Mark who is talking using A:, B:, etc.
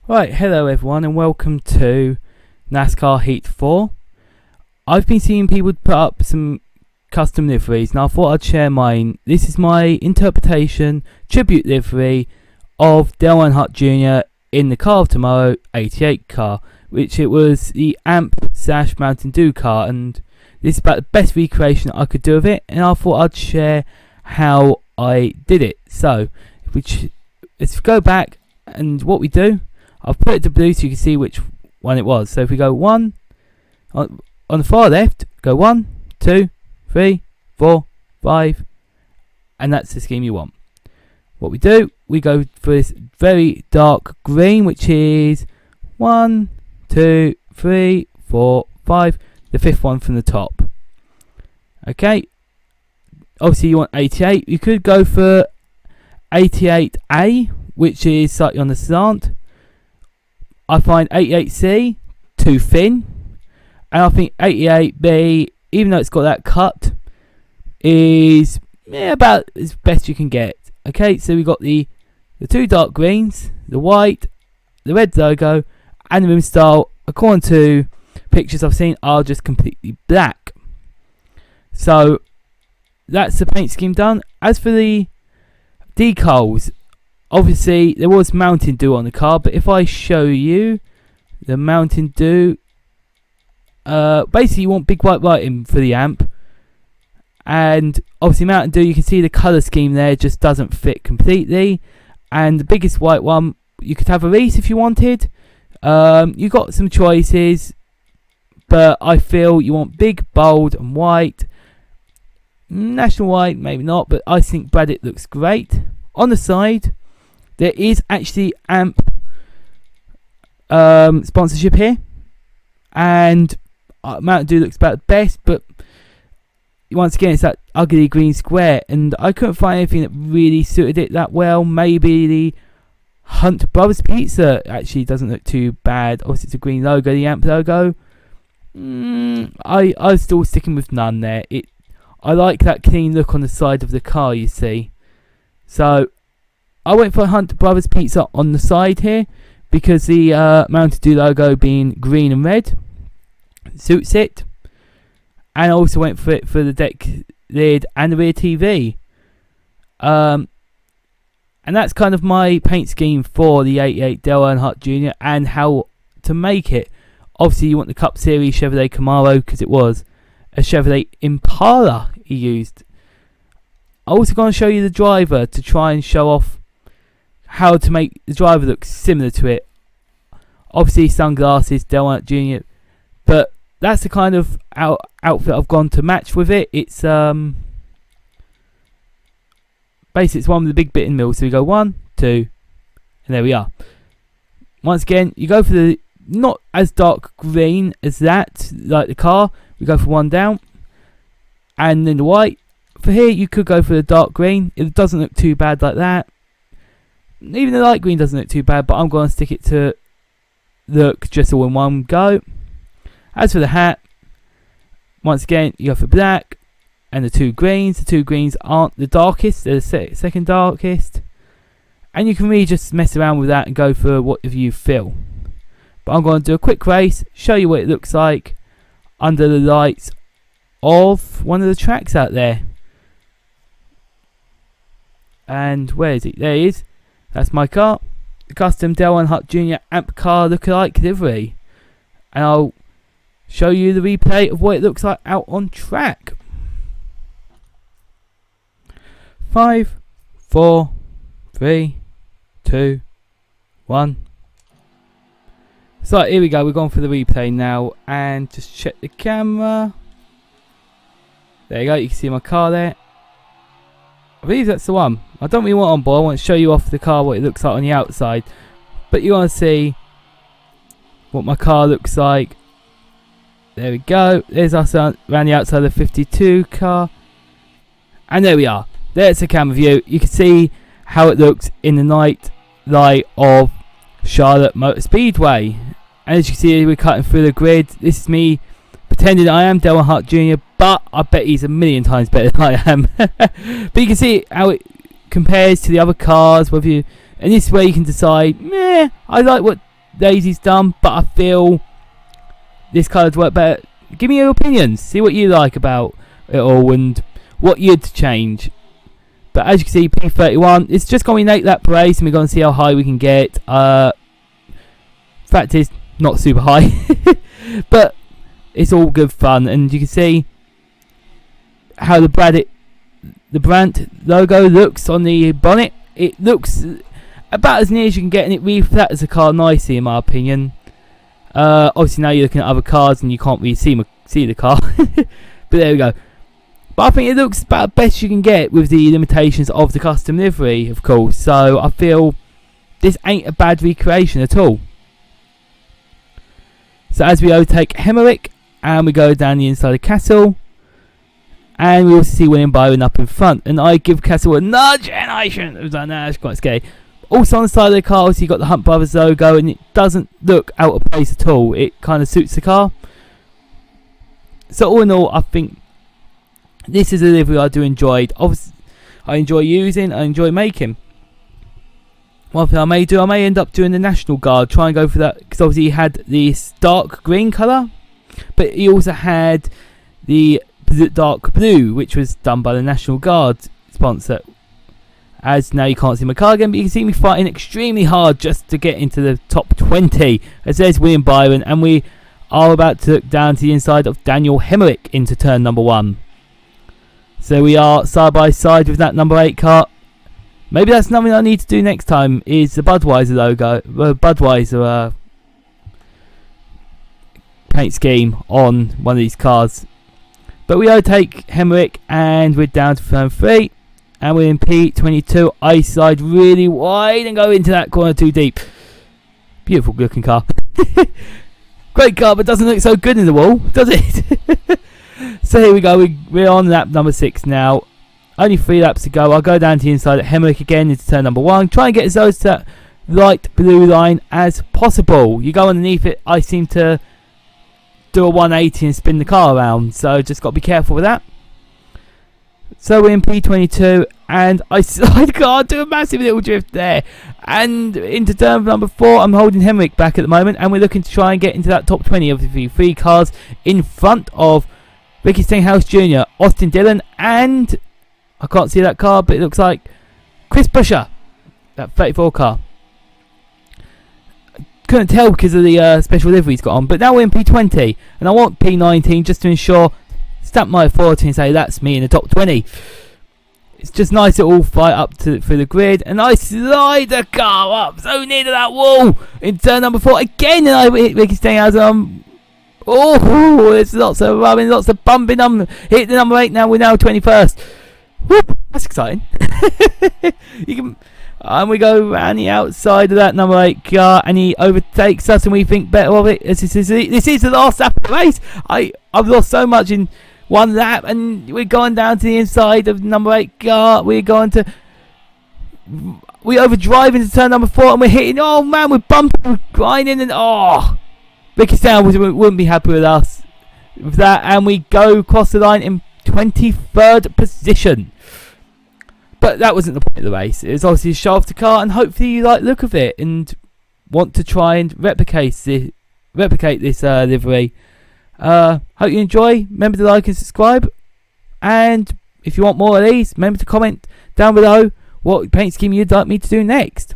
A: Right, hello everyone and welcome to NASCAR Heat 4. I've been seeing people put up some custom liveries and I thought I'd share mine. This is my interpretation, tribute livery of Dale Earnhardt Jr. in the Car of Tomorrow 88 car, which it was the AMP/Mountain Dew car, and this is about the best recreation I could do of it, and I thought I'd share how I did it. So, let's go back, and what we do, I've put it to blue so you can see which one it was. So if we go on the far left, go 1, 2, 3, 4, 5, and that's the scheme you want. What we do, we go for this very dark green, which is 1, 2, 3, 4, 5, the fifth one from the top. Okay, obviously you want 88. You could go for 88A, which is slightly on the slant. I find 88C too thin, and I think 88B, even though it's got that cut, is about as best you can get. Okay, so we got the two dark greens, the white, the red logo, and the rim style, according to pictures I've seen, are just completely black. So that's the paint scheme done. As for the decals, obviously there was Mountain Dew on the car, but if I show you the Mountain Dew, basically you want big white writing for the amp, and obviously Mountain Dew, you can see the colour scheme there just doesn't fit completely, and the biggest white one, you could have a Reese if you wanted. You got some choices, but I feel you want big, bold and white. National White, maybe not, but I think Braddock looks great. On the side, there is actually AMP sponsorship here, and Mountain Dew looks about the best, but once again it's that ugly green square, and I couldn't find anything that really suited it that well. Maybe the Hunt Brothers Pizza actually doesn't look too bad. Obviously it's a green logo, the AMP logo. I'm still sticking with none there. I like that clean look on the side of the car, you see. So I went for Hunt Brothers Pizza on the side here, because the Mountain Dew logo being green and red suits it. And I also went for it for the deck lid and the rear TV. And that's kind of my paint scheme for the 88 Dale Earnhardt Jr. and how to make it. Obviously you want the Cup Series Chevrolet Camaro, because it was a Chevrolet Impala he used. I'm also going to show you the driver to try and show off how to make the driver look similar to it. Obviously sunglasses, Dale Earnhardt Jr. But that's the kind of outfit I've gone to match with it. It's basically it's one with the big bit in the middle. So we go 1, 2, and there we are. Once again, you go for the not as dark green as that, like the car. We go for one down, and then the white. For here, you could go for the dark green. It doesn't look too bad like that. Even the light green doesn't look too bad, but I'm going to stick it to look just all in one go. As for the hat, once again, you go for black and the two greens. The two greens aren't the darkest, they're the second darkest. And you can really just mess around with that and go for whatever you feel. But I'm going to do a quick race, show you what it looks like under the lights of one of the tracks out there. And where is it? There it is. That's my car. The custom Dale Earnhardt Jr. AMP car lookalike livery. And I'll show you the replay of what it looks like out on track. 5, 4, 3, 2, 1. So here we go, we're going for the replay now, and just check the camera. There you go, you can see my car there. I believe that's the one. I don't really want it on board, I want to show you off the car what it looks like on the outside. But you want to see what my car looks like. There we go, there's us around the outside of the 52 car. And there we are, there's the camera view. You can see how it looks in the night light of Charlotte Motor Speedway. And as you can see, we're cutting through the grid. This is me pretending I am Dale Earnhardt Jr., but I bet he's a million times better than I am. But you can see how it compares to the other cars, whether you, and this is where you can decide, I like what Daisy's done, but I feel this colour's work better. Give me your opinions. See what you like about it all and what you'd change. But as you can see, P31, it's just going to be an 8-lap race, and we're going to see how high we can get. Fact is, not super high, but it's all good fun. And you can see how the Brandt logo looks on the bonnet. It looks about as near as you can get, and it really flatters the car nicely, in my opinion. Obviously, now you're looking at other cars, and you can't really see the car. But there we go. But I think it looks about the best you can get with the limitations of the custom livery, of course. So I feel this ain't a bad recreation at all. So as we overtake Hemerick, and we go down the inside of Castle, and we also see William Byron up in front. And I give Castle a nudge, and I shouldn't have done that. That's quite scary. Also on the side of the car, obviously, you've got the Hunt Brothers logo, and it doesn't look out of place at all. It kind of suits the car. So all in all, I think this is a livery I do enjoy. Obviously, I enjoy using, I enjoy making. One thing I may do, I may end up doing the National Guard, try and go for that, because obviously he had this dark green colour, but he also had the dark blue, which was done by the National Guard sponsor. As now you can't see my car again, but you can see me fighting extremely hard just to get into the top 20. As there's William Byron, and we are about to look down to the inside of Daniel Hemerick into turn number 1. So we are side by side with that number 8 car. Maybe that's something I need to do next time, is the Budweiser logo, Budweiser paint scheme on one of these cars. But we overtake Hemerick, and we're down to turn 3, and we're in P22. I slide really wide and go into that corner too deep. Beautiful looking car. Great car, but doesn't look so good in the wall, does it? So here we go, we're on lap number 6 now. Only 3 laps to go. I'll go down to the inside at Hemerick again into turn number 1. Try and get as close to that light blue line as possible. You go underneath it, I seem to do a 180 and spin the car around, so just got to be careful with that. So we're in P22, and I can't do a massive little drift there. And into turn number 4, I'm holding Hemerick back at the moment, and we're looking to try and get into that top 20 of the 3 cars in front of Ricky Stenhouse Jr., Austin Dillon, and I can't see that car, but it looks like Chris Buescher, that 34 car. Couldn't tell because of the special livery he's got on, but now we're in P20, and I want P19 just to ensure, stamp my authority and say that's me in the top 20. It's just nice to all fight up through the grid, and I slide the car up so near to that wall in turn number 4 again, and I hit Ricky Stenhouse. There's lots of rubbing, lots of bumping. Hit the number 8 now. We're now 21st. Whoop, that's exciting. And we go around the outside of that number 8 car, and he overtakes us, and we think better of it. This is the last lap of the race. I've lost so much in one lap, and we're going down to the inside of number 8 car. We overdrive into turn number 4, and we're hitting. Oh man, we're bumping, we're grinding, and Ricky Stenhouse wouldn't be happy with us with that, and we go across the line in 23rd position. But that wasn't the point of the race. It was obviously a show off the car, and hopefully you like the look of it and want to try and replicate this livery. Hope you enjoy. Remember to like and subscribe, and if you want more of these, remember to comment down below what paint scheme you'd like me to do next.